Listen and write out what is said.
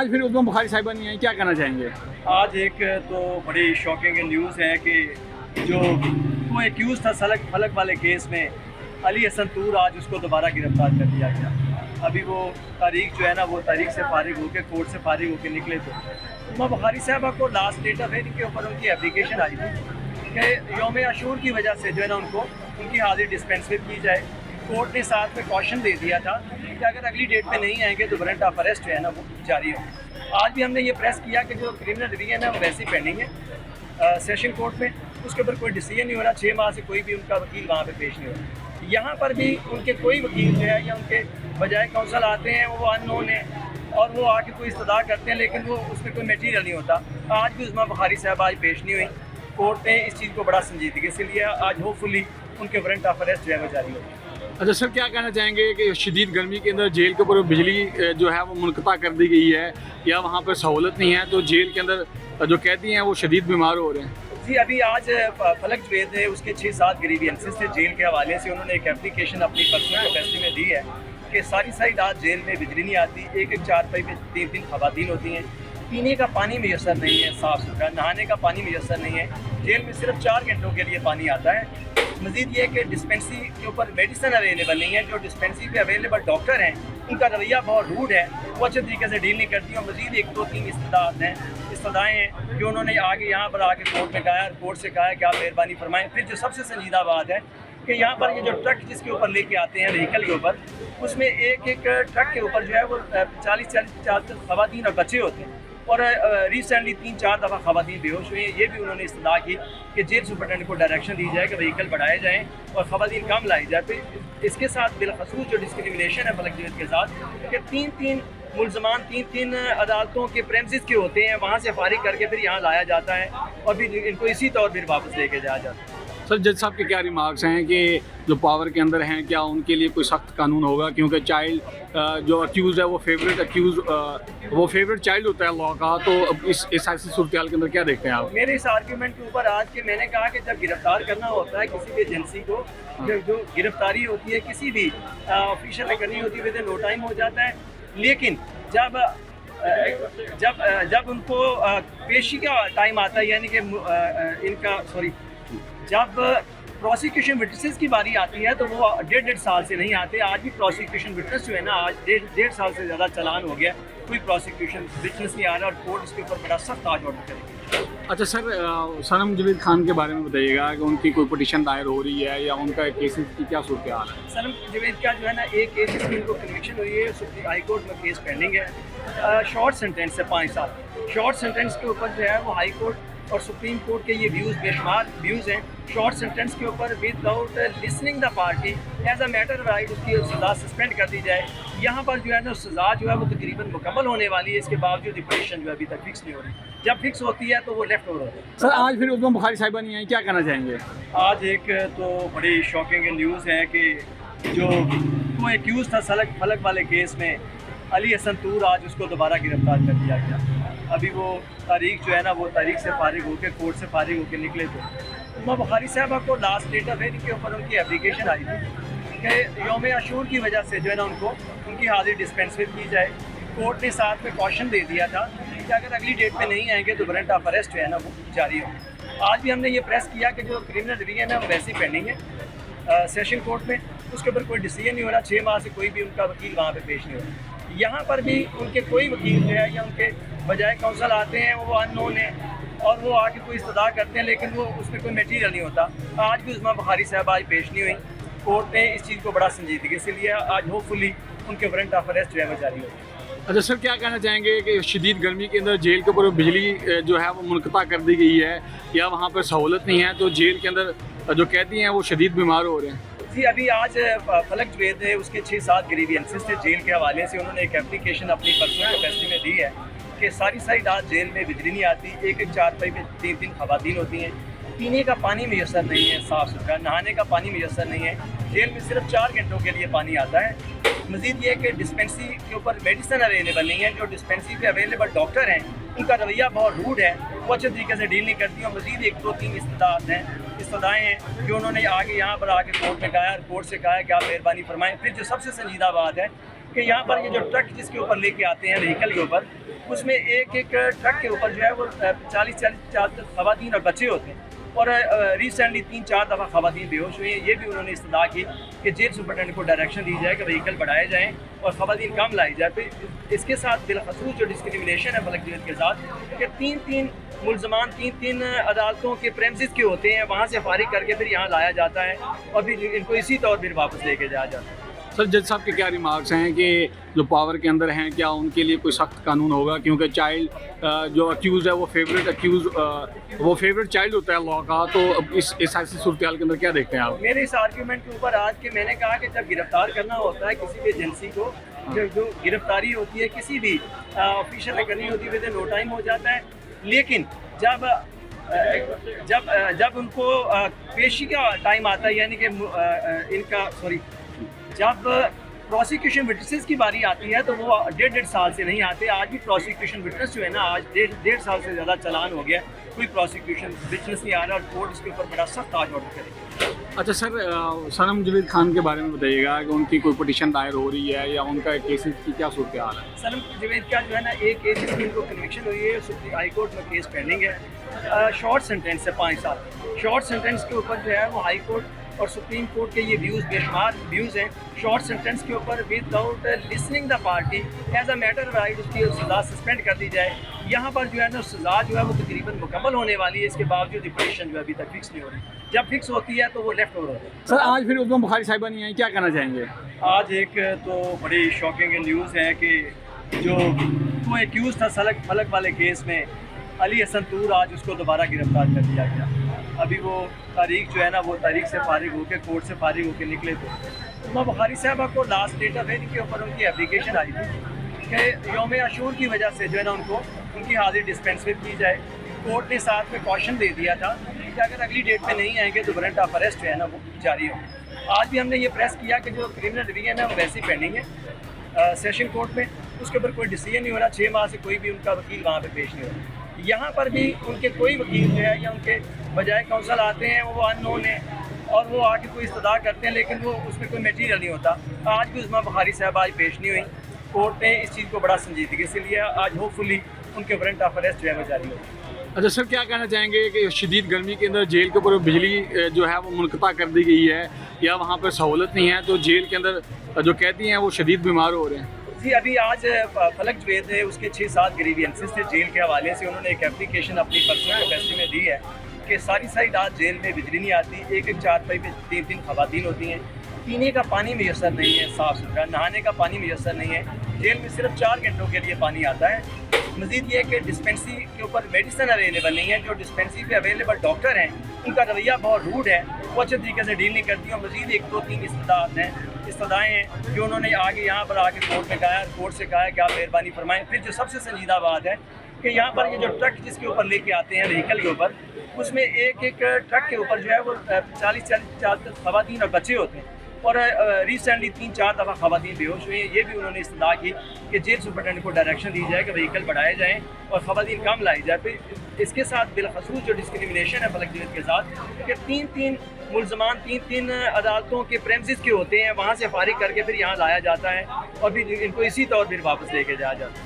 आज फिर उद्दम बुखारी साहिबा नहीं आई, क्या कहना चाहेंगे? आज एक तो बड़ी शॉकिंग न्यूज़ है कि जो वो एक्यूज़ था फलक वाले केस में अली हसन तूर, आज उसको दोबारा गिरफ्तार कर लिया गया। अभी वो तारीख जो है ना, वो तारीख से फारिग होकर, कोर्ट से फारिग होकर निकले थे। उम्मा बुखारी साहबा को लास्ट डेट ऑफ हियरिंग के ऊपर उनकी एप्लीकेशन आई थी कि यौम आशूर की वजह से जो है ना उनको उनकी हाजिर डिस्पेंसर की जाए। कोर्ट ने साथ में कॉशन दे दिया था कि अगर अगली डेट पे नहीं आएंगे तो वारंट ऑफ अरेस्ट जो है ना वो जारी हो। आज भी हमने ये प्रेस किया कि जो क्रिमिनल डिवीजन है वो वैसे ही पेंडिंग है सेशन कोर्ट में, उसके ऊपर कोई डिसीजन नहीं हो रहा। 6 माह से कोई भी उनका वकील वहाँ पे पेश नहीं हो रहा। यहाँ पर भी उनके कोई वकील जो है या उनके बजाय काउंसिल आते हैं वो अननोन है और वो आके कोई इस्तदा करते हैं, लेकिन वो उसमें कोई मटीरियल नहीं होता। आज भी उस्मा बुखारी साहब आज पेश नहीं हुई। कोर्ट ने इस चीज़ को बड़ा संजीदगी से लिया। आज होपफुली उनके वारंट ऑफ अरेस्ट जो है वो जारी होगी। अच्छा सर, क्या कहना चाहेंगे कि शदीद गर्मी के अंदर जेल के ऊपर बिजली जो है वो मुनक़ता कर दी गई है या वहाँ पर सहूलत नहीं है, तो जेल के अंदर जो कैदी हैं वो शदीद बीमार हो रहे हैं? जी, अभी आज फलक जवेद है, उसके 6-7 ग्रीवियंसेस थे जेल के हवाले से। उन्होंने एक एप्लीकेशन अपनी पर्सनल कैपेसिटी में दी है कि सारी रात जेल में बिजली नहीं आती, एक चारपाई में 3 खवातीन होती हैं, पीने का पानी मैसर नहीं है साफ़ सुथरा, नहाने का पानी मैसर नहीं है, जेल में सिर्फ 4 घंटों के लिए पानी आता है। मज़ीद ये कि डिस्पेंसरी के ऊपर मेडिसिन अवेलेबल नहीं है। जो डिस्पेंसरी पे अवेलेबल डॉक्टर हैं उनका रवैया बहुत रूड है, वो अच्छे तरीके से डील नहीं करती। और मज़ीद 1-2-3 इस्तदाएँ हैं कि उन्होंने आगे यहाँ पर आके कोर्ट में कहा, कोर्ट से कहा कि आप मेहरबानी फरमाएँ। फिर जो सबसे संजीदा बात है कि यहाँ पर ये जो ट्रक जिसके ऊपर लेके आते हैं व्हीकल के ऊपर, उसमें एक ट्रक के ऊपर जो है वो 40 खवातीन और बच्चे होते हैं। और रिसेंटली 3-4 दफ़ा खवातीन बेहोश हुई हैं। ये भी उन्होंने इस्तदा की कि जेल सुपरटेंडेंट को डायरेक्शन दी जाए कि व्हीकल बढ़ाए जाएँ और खवातीन कम लाई जाए। फिर इसके साथ बिलखसूस जो डिस्क्रिमिनेशन है फलक जवेद के साथ कि 3-3 मुलजमान 3-3 अदालतों के प्रेमिसेस के होते हैं, वहाँ से फारिग करके फिर यहाँ लाया जाता है और फिर इनको इसी तौर पर वापस लेके जाया जाता है। सर, जज साहब के क्या रिमार्क्स हैं कि जो पावर के अंदर हैं, क्या उनके लिए कोई सख्त कानून होगा? क्योंकि चाइल्ड जो अक्यूज़ है वो फेवरेट चाइल्ड होता है लॉ का, तो अब इस ऐसी सूरत हाल के अंदर क्या देखते हैं आप? मेरे इस आर्ग्यूमेंट के ऊपर आज के मैंने कहा कि जब गिरफ्तार करना होता है किसी भी एजेंसी को, जो गिरफ्तारी होती है किसी भी ऑफिशियल ने करनी होती है विद इन नो टाइम हो जाता है। लेकिन जब उनको पेशी का टाइम आता है, यानी कि जब प्रोसिक्यूशन विटनेसेस की बारी आती है तो वो 1.5 साल से नहीं आते। आज भी प्रोसिक्यूशन विटनेस जो है ना, आज 1.5 साल से ज़्यादा चालान हो गया, कोई प्रोसिक्यूशन विटनेस नहीं आ रहा और कोर्ट इसके ऊपर बड़ा सख्त आज ऑर्डर करेगी। अच्छा सर, सनम जवेद खान के बारे में बताइएगा कि उनकी कोई पिटीशन दायर हो रही है या उनका केसेस की क्या सूरत हाल है? सनम जवेद का जो है ना, एक केस जिसमें उनको कन्विक्शन हुई है, सुप्रीम हाई कोर्ट में केस पेंडिंग है। शॉर्ट सेंटेंस है 5 साल। शॉर्ट सेंटेंस के ऊपर जो है वो हाई कोर्ट और सुप्रीम कोर्ट के ये व्यूज़ बेशुमार व्यूज़ हैं। शॉर्ट सेंटेंस के ऊपर without listening the party as a matter right उसकी सज़ा सस्पेंड कर दी जाए। यहाँ पर जो है ना सज़ा जो है वो तकरीबन मुकम्मल होने वाली है, इसके बावजूद पिटीशन जो अभी तक फिक्स नहीं हो रही। जब फिक्स होती है तो वो लेफ्ट ओवर होती है। सर, आज फिर उद्दम बुखारी साहिबा नहीं आई, क्या कहना चाहेंगे? आज एक तो बड़ी शॉकिंग न्यूज़ है कि जो वो एक्यूज़ था फलक वाले केस में अली हसन तूर, आज उसको दोबारा गिरफ्तार कर लिया गया। अभी वो तारीख जो है ना, वो तारीख से फारिग होकर, कोर्ट से फारिग होकर निकले थे। उम्मा बुखारी साहबा को लास्ट डेट ऑफ हियरिंग के ऊपर उनकी एप्लीकेशन आई थी कि यौम आशूर की वजह से जो है ना उनको उनकी हाजिर डिस्पेंसर की जाए। कोर्ट ने साथ में कॉशन दे दिया था कि अगर अगली डेट पे नहीं आएंगे तो वारंट ऑफ अरेस्ट जो है ना वो जारी हो। आज भी हमने ये प्रेस किया कि जो क्रिमिनल डिवीजन है वो वैसे ही पेंडिंग है सेशन कोर्ट में, उसके ऊपर कोई डिसीजन नहीं हो रहा। 6 माह से कोई भी उनका वकील वहाँ पे पेश नहीं हो रहा। यहाँ पर भी उनके कोई वकील जो है या उनके बजाय काउंसिल आते हैं वो अननोन है और वो आके कोई इस्तदा करते हैं, लेकिन वो उसमें कोई मटीरियल नहीं होता। आज भी उस्मा बुखारी साहब आज पेश नहीं हुई। कोर्ट ने इस चीज़ को बड़ा संजीदगी से लिया। आज होपफुली उनके वारंट ऑफ अरेस्ट जो है वो जारी होगी। अच्छा सर, क्या कहना चाहेंगे कि शदीद गर्मी के अंदर जेल के ऊपर बिजली जो है वो मुनक़ता कर दी गई है या वहाँ पर सहूलत नहीं है, तो जेल के अंदर जो कैदी हैं वो शदीद बीमार हो रहे हैं? जी, अभी आज फलक जवेद है, उसके 6-7 ग्रीवियंसेस थे जेल के हवाले से। उन्होंने एक एप्लीकेशन अपनी पर्सनल कैपेसिटी में दी है कि सारी रात जेल में बिजली नहीं आती, एक चारपाई में 3-3 खवातीन होती हैं, पीने का पानी मैसर नहीं है साफ़ सुथरा, नहाने का पानी मैसर नहीं है, जेल में सिर्फ 4 घंटों के लिए पानी आता है। मज़ीद ये कि डिस्पेंसरी के ऊपर मेडिसिन अवेलेबल नहीं है। जो डिस्पेंसरी पे अवेलेबल डॉक्टर हैं उनका रवैया बहुत रूड है, वो अच्छे तरीके से डील नहीं करती। और मज़ीद 1-2-3 इस्तदाएँ हैं कि उन्होंने आगे यहाँ पर आके कोर्ट में कहा, कोर्ट से कहा कि आप मेहरबानी फरमाएँ। फिर जो सबसे संजीदा बात है कि यहाँ पर ये जो ट्रक जिसके ऊपर लेके आते हैं व्हीकल के ऊपर, اس میں ایک ایک ٹرک کے اوپر جو ہے وہ 40 خواتین اور بچے ہوتے ہیں، اور ریسنٹلی 3-4 دفعہ خواتین بے ہوش ہوئی ہیں۔ یہ بھی انہوں نے استدعا کی کہ جیل سپرنٹینڈنٹ کو ڈائریکشن دی جائے کہ وہیکل بڑھائے جائیں اور خواتین کم لائی جائے۔ پھر اس کے ساتھ بالخصوص جو ڈسکریمنیشن ہے فلک جوید کے ساتھ، کہ 3 ملزمان 3 عدالتوں کے پریمسز کے ہوتے ہیں، وہاں سے فارغ کر کے پھر یہاں لایا جاتا ہے اور پھر ان کو اسی طور پھر واپس لے کے جایا جاتا ہے۔ سر جج صاحب کے کیا ریمارکس ہیں کہ جو پاور کے اندر ہیں کیا ان کے لیے کوئی سخت قانون ہوگا، کیونکہ چائلڈ جو اکیوز ہے وہ فیوریٹ چائلڈ ہوتا ہے لا کا، تو اس ایسی صورتحال کے اندر کیا دیکھتے ہیں آپ؟ میرے اس آرگیومنٹ کے اوپر آج کے میں نے کہا کہ جب گرفتار کرنا ہوتا ہے کسی بھی ایجنسی کو، جو گرفتاری ہوتی ہے کسی بھی آفیشر نے کرنی ہوتی ہے ود نو ٹائم ہو جاتا ہے، لیکن جب ان کو پیشی کا ٹائم آتا ہے، یعنی کہ جب پروسیکیوشن وٹنسز کی باری آتی ہے تو وہ 1.5 سال سے نہیں آتے۔ آج بھی پروسیکیوشن وٹنس جو ہے نا، آج 1.5 سال سے زیادہ چلان ہو گیا، کوئی پروسیکیوشن وٹنس نہیں آ رہا، اور کورٹ اس کے اوپر بڑا سخت آج آرڈر کرے گی۔ اچھا سر، صنم جاوید خان کے بارے میں بتائیے گا کہ ان کی کوئی پٹیشن دائر ہو رہی ہے یا ان کا کیسز کی کیا صورتحال ہے؟ صنم جاوید کا جو ہے نا ایک کیس جس کی ان کو کنوکشن ہوئی ہے، سپریم ہائی کورٹ میں کیس پینڈنگ ہے، شارٹ سینٹینس ہے 5 سال۔ شارٹ سینٹینس کے اوپر جو ہے وہ ہائی کورٹ اور سپریم کورٹ کے یہ ویوز بے شمار ویوز ہیں۔ شارٹ سینٹینس کے اوپر without listening the party is a matter right اس کی سزا سسپینڈ کر دی جائے۔ یہاں پر جو ہے نا سزا جو ہے وہ تقریباً مکمل ہونے والی ہے، اس کے باوجود پٹیشن جو ہے ابھی تک فکس نہیں ہو رہی۔ جب فکس ہوتی ہے تو وہ لیفٹ اوور ہوتا ہے۔ سر آج پھر عظمی بخاری صاحبہ نہیں آئی، کیا کہنا چاہیں گے؟ آج ایک تو بڑی شاکنگ نیوز ہے کہ جو وہ ایکیوز تھا فلک والے کیس میں، علی حسن طور، آج اس کو دوبارہ گرفتار کر دیا گیا۔ ابھی وہ تاریخ جو ہے نا، وہ تاریخ سے فارغ ہو کے کورٹ سے فارغ ہو کے نکلے تھے۔ عظمی بخاری صاحبہ کو لاسٹ ڈیٹ آف ہیئرنگ کے اوپر ان کی اپلیکیشن آئی تھی کہ یوم عاشور کی وجہ سے جو ہے نا ان کی حاضری ڈسپینس کی جائے۔ کورٹ نے ساتھ میں کوشن دے دیا تھا کہ اگر اگلی ڈیٹ پہ نہیں آئیں گے تو وارنٹ آف اریسٹ جو ہے نا وہ جاری ہو۔ آج بھی ہم نے یہ پریس کیا کہ جو کرمنل ڈویژن ہے وہ ویسے ہی پینڈنگ ہے سیشن کورٹ میں، اس کے اوپر کوئی ڈیسیجن نہیں ہو رہا۔ 6 ماہ سے کوئی بھی ان کا وکیل وہاں پہ پیش نہیں ہو رہا۔ یہاں پر بھی ان کے کوئی وکیل جو ہے یا ان کے بجائے کونسل آتے ہیں وہ ان نون ہیں، اور وہ آ کے کوئی استدعا کرتے ہیں، لیکن وہ اس میں کوئی میٹیریل نہیں ہوتا۔ آج بھی عظمی بخاری صاحب آج پیش نہیں ہوئی۔ کورٹ نے اس چیز کو بڑا سنجیدگی سے لیا۔ آج ہوپ فلی ان کے وارنٹ آف اریسٹ جو ہے وہ جاری ہوگا۔ اچھا سر، کیا کہنا چاہیں گے کہ شدید گرمی کے اندر جیل کے اوپر بجلی جو ہے وہ منقطع کر دی گئی ہے یا وہاں پر سہولت نہیں ہے، تو جیل کے اندر جو قیدی ہیں وہ شدید بیمار ہو رہے ہیں؟ جی ابھی آج فلک جوید ہے، اس کے 6-7 گریوینسز تھے جیل کے حوالے سے۔ انہوں نے ایک اپلیکیشن اپنی پرسنل کیپیسٹی میں دی ہے کہ ساری رات جیل میں بجلی نہیں آتی، ایک چارپائی پہ 3 خواتین ہوتی ہیں، پینے کا پانی میسر نہیں ہے صاف ستھرا، نہانے کا پانی میسر نہیں ہے، جیل میں صرف 4 گھنٹوں کے لیے پانی آتا ہے۔ مزید یہ کہ ڈسپینسری کے اوپر میڈیسن اویلیبل نہیں ہے، جو ڈسپینسری پہ اویلیبل ڈاکٹر ہیں ان کا رویہ بہت روڈ ہے، وہ اچھے طریقے سے ڈیل نہیں کرتی۔ اور مزید 1-2-3 استدعائیں ہیں جو انہوں نے آگے یہاں پر آ کے کورٹ میں کہا، کورٹ سے کہا کہ آپ مہربانی فرمائیں۔ پھر جو سب سے سنجیدہ بات ہے کہ یہاں پر یہ جو ٹرک جس کے اوپر لے کے آتے ہیں وہیکل کے اوپر، اس میں ایک ایک ٹرک کے اوپر جو ہے وہ 40 خواتین اور بچے ہوتے ہیں، اور ریسنٹلی 3-4 دفعہ خواتین بے ہوش ہوئی ہیں۔ یہ بھی انہوں نے استدعا کی کہ جیل سپرنٹینڈنٹ کو ڈائریکشن دی جائے کہ وہیکل بڑھائے جائیں اور خواتین کم لائی جائے۔ پھر اس کے ساتھ بالخصوص جو ڈسکریمنیشن ہے فلک جوید کے ساتھ، کہ 3 ملزمان 3 عدالتوں کے پریمسز کے ہوتے ہیں، وہاں سے فارغ کر کے پھر یہاں لایا جاتا ہے اور پھر ان کو اسی طور پھر واپس لے کے جایا جاتا ہے۔